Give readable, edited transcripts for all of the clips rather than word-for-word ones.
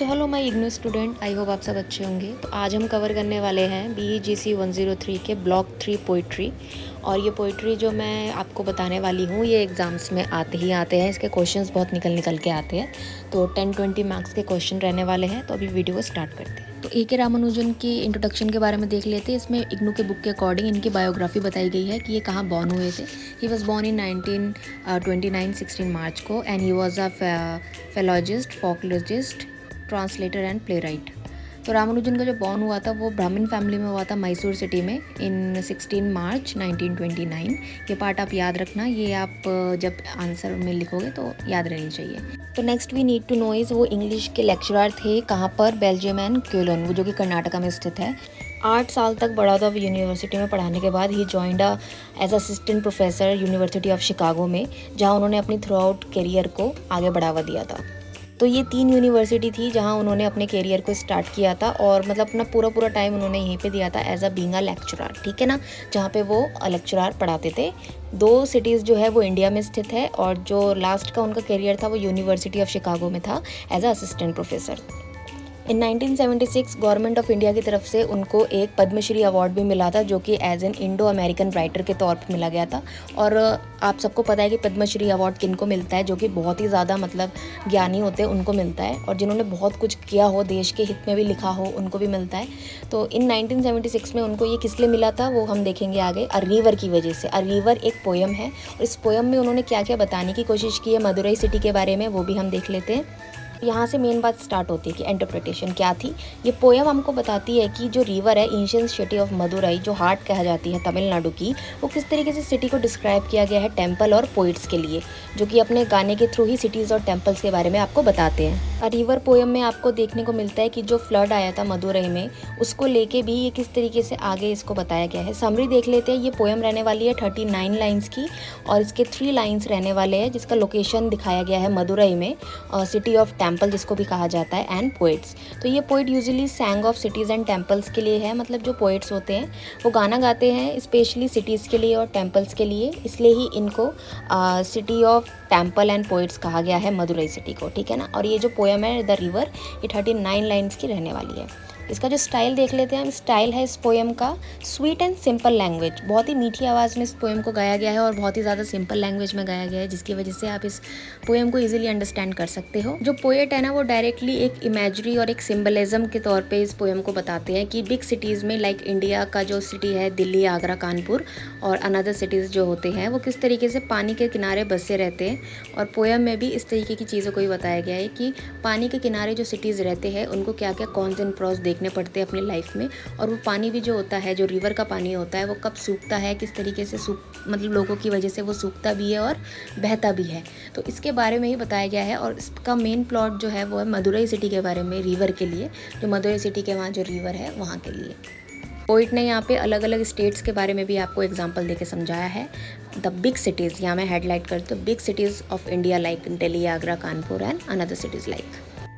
So hello my IGNOU student, I hope आप सब अच्छे होंगे। तो आज हम कवर करने वाले हैं BEGC 103 के ब्लॉक 3 पोइट्री। और ये पोइट्री जो मैं आपको बताने वाली हूँ ये एग्ज़ाम्स में आते ही आते हैं। इसके क्वेश्चंस बहुत निकल के आते हैं। तो 10-20 मार्क्स के क्वेश्चन रहने वाले हैं। तो अभी वीडियो को स्टार्ट करते हैं। तो A.K. रामानुजन की इंट्रोडक्शन के बारे में देख लेते हैं। इसमें इग्नू के बुक के अकॉर्डिंग इनकी बायोग्राफी बताई गई है कि ये कहाँ बॉर्न हुए थे। ही वॉज बॉर्न इन 1929 16 मार्च को and he was a philologist, folklorist, translator and playwright. तो रामानुजन का जो बॉर्न हुआ था वो ब्राह्मण फैमिली में हुआ था मैसूर सिटी में इन 16 मार्च 1929। ये पार्ट आप याद रखना, ये आप जब आंसर में लिखोगे तो याद रहनी चाहिए। तो next we need to know is वो इंग्लिश के लेक्चरर थे कहाँ पर, बेल्जियम एंड क्योलन, वो जो कि कर्नाटका में स्थित है। 8 साल तक बड़ौदा यूनिवर्सिटी में पढ़ाने के बाद ही joined as assistant professor university of Chicago में, जहाँ उन्होंने अपनी थ्रू आउट करियर को आगे बढ़ावा दिया था। तो ये 3 यूनिवर्सिटी थी जहाँ उन्होंने अपने करियर को स्टार्ट किया था और मतलब अपना पूरा टाइम उन्होंने यहीं पे दिया था as a being a lecturer, ठीक है ना, जहाँ पे वो लेक्चरर पढ़ाते थे। 2 सिटीज़ जो है वो इंडिया में स्थित है और जो लास्ट का उनका करियर था वो यूनिवर्सिटी ऑफ शिकागो में था as a assistant professor. In 1976 government of India की तरफ से उनको एक पद्मश्री अवार्ड भी मिला था, जो कि as an Indo American writer के तौर पर मिला गया था। और आप सबको पता है कि पद्मश्री अवार्ड किनको मिलता है, जो कि बहुत ही ज़्यादा मतलब ज्ञानी होते हैं उनको मिलता है, और जिन्होंने बहुत कुछ किया हो, देश के हित में भी लिखा हो, उनको भी मिलता है। तो इन 1976 में उनको ये किस लिए मिला था वो हम देखेंगे आगे। अ रिवर की वजह से। अ रिवर एक पोयम है और इस पोयम में उन्होंने क्या क्या बताने की कोशिश की है मदुरई सिटी के बारे में, वो भी हम देख लेते हैं। यहाँ से मेन बात स्टार्ट होती है कि इंटरप्रिटेशन क्या थी। ये पोयम हमको बताती है कि जो रिवर है, एंशिएंट सिटी ऑफ मदुरई, जो हार्ट कहा जाती है तमिलनाडु की, वो किस तरीके से सिटी को डिस्क्राइब किया गया है टेम्पल और पोइट्स के लिए, जो कि अपने गाने के थ्रू ही सिटीज़ और टेम्पल्स के बारे में आपको बताते हैं। अ रिवर पोयम में आपको देखने को मिलता है कि जो फ्लड आया था मदुरई में, उसको लेके भी ये किस तरीके से आगे इसको बताया गया है। समरी देख लेते हैं। ये पोयम रहने वाली है 39 लाइन्स की और इसके 3 लाइन्स रहने वाले हैं, जिसका लोकेशन दिखाया गया है मदुरई में, सिटी ऑफ टेम्पल जिसको भी कहा जाता है, एंड पोइट्स। तो ये poet usually सैंग of cities and temples के लिए है, मतलब जो पोइट्स होते हैं वो गाना गाते हैं स्पेशली सिटीज़ के लिए और टेम्पल्स के लिए, इसलिए ही इनको city of temple and poets कहा गया है मदुरई सिटी को, ठीक है ना। और ये जो पोयम है द रिवर, ये 39 लाइन्स की रहने वाली है। इसका जो स्टाइल देख लेते हैं हम। स्टाइल है इस पोयम का स्वीट एंड सिंपल लैंग्वेज। बहुत ही मीठी आवाज़ में इस पोयम को गाया गया है और बहुत ही ज़्यादा सिंपल लैंग्वेज में गाया गया है, जिसकी वजह से आप इस पोयम को इजीली अंडरस्टैंड कर सकते हो। जो पोएट है ना, वो डायरेक्टली एक इमेजरी और एक सिंबलिज्म के तौर पे इस पोयम को बताते हैं कि बिग सिटीज़ में, लाइक इंडिया का जो सिटी है दिल्ली, आगरा, कानपुर और अनदर सिटीज़ जो होते हैं, वो किस तरीके से पानी के किनारे बसे रहते हैं। और पोयम में भी इस तरीके की चीज़ों को ही बताया गया है कि पानी के किनारे जो सिटीज़ रहते हैं उनको क्या क्या कॉन्स एंड प्रॉस देखने पड़ते हैं अपनी लाइफ में। और वो पानी भी जो होता है, जो रिवर का पानी होता है, वो कब सूखता है, किस तरीके से मतलब लोगों की वजह से वो सूखता भी है और बहता भी है। तो इसके बारे में ही बताया गया है। और इसका मेन प्लॉट जो है वो है मदुरई सिटी के बारे में, रिवर के लिए, जो मदुरई सिटी के वहाँ जो रिवर है वहाँ के लिए। पोइट ने यहाँ पे अलग अलग स्टेट्स के बारे में भी आपको एग्जांपल देके समझाया है। द बिग सिटीज़, यहाँ मैं हेडलाइट करती हूँ, big cities of India like Delhi, Agra, Kanpur and another cities like.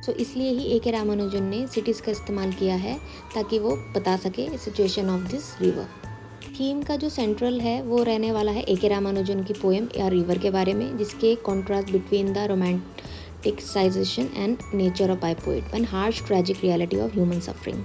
So इसलिए ही A.K. रामानुजन ने सिटीज़ का इस्तेमाल किया है ताकि वो बता सके situation of this river. Theme का जो सेंट्रल है वो रहने वाला है A.K. रामानुजन की पोएम या रिवर के बारे में, जिसके contrast between the romanticisation and nature of by poet and harsh tragic reality of human suffering.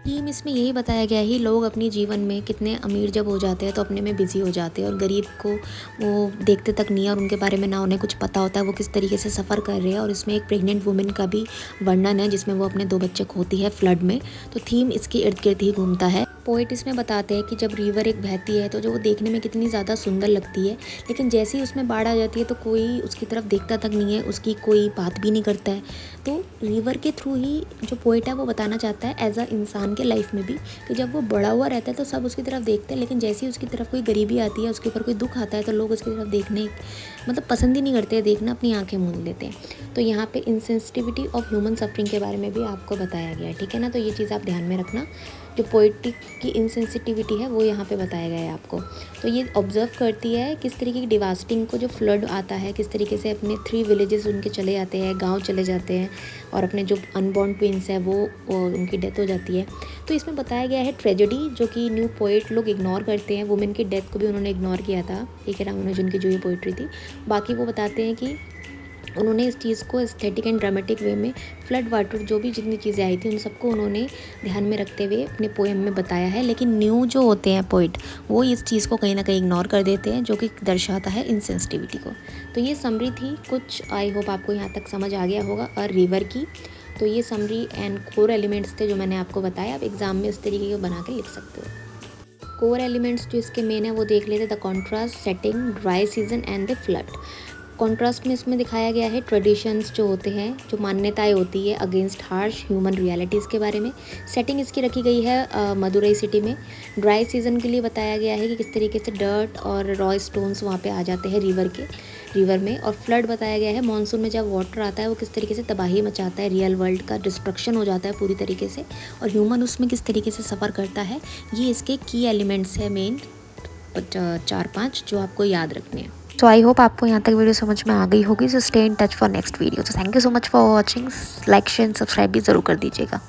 Theme इसमें यही बताया गया है, लोग अपनी जीवन में कितने अमीर जब हो जाते हैं तो अपने में बिजी हो जाते हैं और गरीब को वो देखते तक नहीं है और उनके बारे में ना उन्हें कुछ पता होता है वो किस तरीके से सफ़र कर रहे हैं। और इसमें एक प्रेग्नेंट वुमेन का भी वर्णन है जिसमें वो अपने 2 बच्चे खोती है फ्लड में। तो थीम इसके इर्द गिर्द ही घूमता है। पोइट इसमें बताते हैं कि जब रिवर एक बहती है तो जो वो देखने में कितनी ज़्यादा सुंदर लगती है, लेकिन जैसे ही उसमें बाढ़ आ जाती है तो कोई उसकी तरफ देखता तक नहीं है, उसकी कोई बात भी नहीं करता है। तो रिवर के थ्रू ही जो पोइट है वो बताना चाहता है एज अ इंसान के लाइफ में भी, कि जब वो बड़ा हुआ रहता है तो सब उसकी तरफ देखते हैं, लेकिन जैसे ही उसकी तरफ कोई गरीबी आती है, उसके ऊपर कोई दुख आता है, तो लोग उसकी तरफ देखने मतलब पसंद ही नहीं करते हैं देखना, अपनी आंखें मूंद लेते हैं। तो यहाँ पे इंसेंसिटिविटी ऑफ ह्यूमन सफरिंग के बारे में भी आपको बताया गया है, ठीक है ना। तो ये चीज़ आप ध्यान में रखना, जो पोइट्री की इंसेंसिटिविटी है वो यहाँ पे बताया गया है आपको। तो ये ऑब्जर्व करती है किस तरीके की डिवास्टिंग को, जो फ्लड आता है किस तरीके से अपने 3 विलेजेस उनके चले जाते हैं, गांव चले जाते हैं, और अपने जो अनबॉर्न ट्विंस है वो उनकी डेथ हो जाती है। तो इसमें बताया गया है ट्रेजेडी, जो कि न्यू पोइट लोग इग्नोर करते हैं। वुमेन की डेथ को भी उन्होंने इग्नोर किया था A.K. रामानुजन की जो ये पोइट्री थी। बाकी वो बताते हैं कि उन्होंने इस चीज़ को एस्थेटिक एंड ड्रामेटिक वे में फ्लड वाटर जो भी जितनी चीज़ें आई थी उन सबको उन्होंने ध्यान में रखते हुए अपने पोएम में बताया है। लेकिन न्यू जो होते हैं पोइट वो इस चीज़ को कहीं ना कहीं इग्नोर कर देते हैं, जो कि दर्शाता है इनसेंसिटिविटी को। तो ये समरी थी कुछ, आई होप आपको यहाँ तक समझ आ गया होगा और रिवर की। तो ये समरी एंड कोर एलिमेंट्स थे जो मैंने आपको बताया। आप एग्ज़ाम में इस तरीके के बना के लिख सकते हो। कोर एलिमेंट्स जो इसके मेन है वो देख लेते, the contrast, setting, dry season and the flood. Contrast में इसमें दिखाया गया है ट्रेडिशंस जो होते हैं, जो मान्यताएं होती है अगेंस्ट हार्श ह्यूमन रियलिटीज़ के बारे में। सेटिंग इसकी रखी गई है मदुरई सिटी में। ड्राई सीजन के लिए बताया गया है कि किस तरीके से डर्ट और रॉ स्टोन्स वहाँ पे आ जाते हैं रिवर में। और फ्लड बताया गया है मानसून में जब वाटर आता है वो किस तरीके से तबाही मचाता है, रियल वर्ल्ड का डिस्ट्रक्शन हो जाता है पूरी तरीके से, और ह्यूमन उसमें किस तरीके से सफ़र करता है। ये इसके की एलिमेंट्स है मेन 4-5 जो आपको याद रखने हैं। सो आई होप आपको यहाँ तक वीडियो समझ में आ गई होगी। So stay in touch for next video. तो thank you so much for watching. Like share subscribe भी ज़रूर कर दीजिएगा।